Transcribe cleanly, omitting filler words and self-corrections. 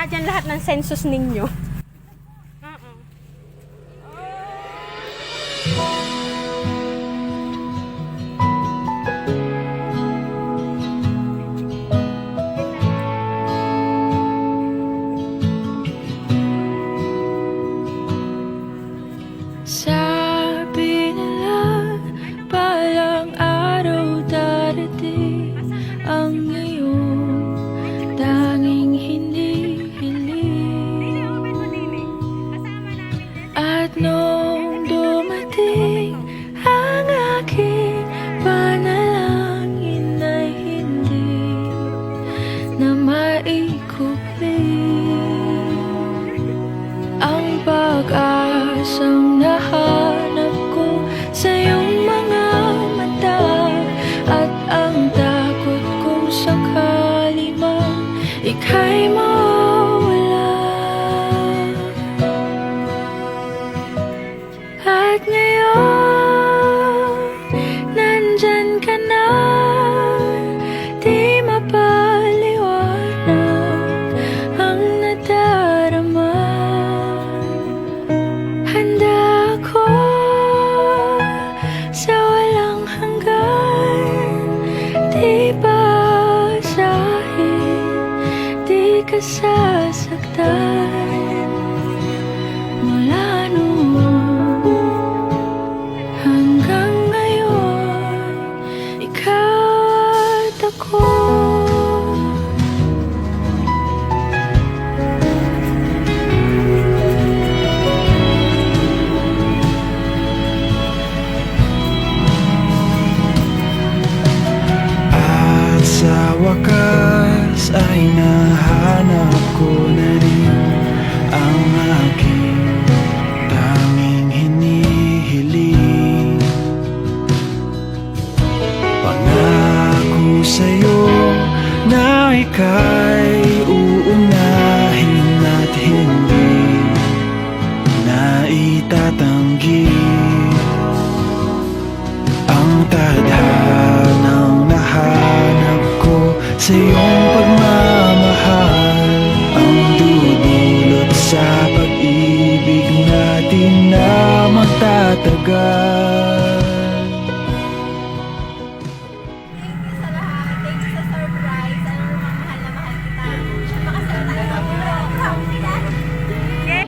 Wala dyan lahat ng census ninyo. Sabi nila palang araw darating ang iyong tanging hinihiling. At nung dumating ang aking panalangin ay hindi na maikupli ang pag-asang nahanap ko sa iyong mga mata, at ang takot kung sakali man ika'y mawala. At ngayon, nandyan ka na, di mapaliwanag ang nadarama. Handa ako sa walang hanggan, di basahin, di ka sasaktan. Mula noon hanggang ngayon, ikaw at ako. Sa wakas ay nahanap ko na rin ang aking tanging hinihiling. Pangako sa'yo na ika'y uunahin at hindi na itatanggi ang tadhanang nahanap sa iyong pagmamahal, ang dudulot sa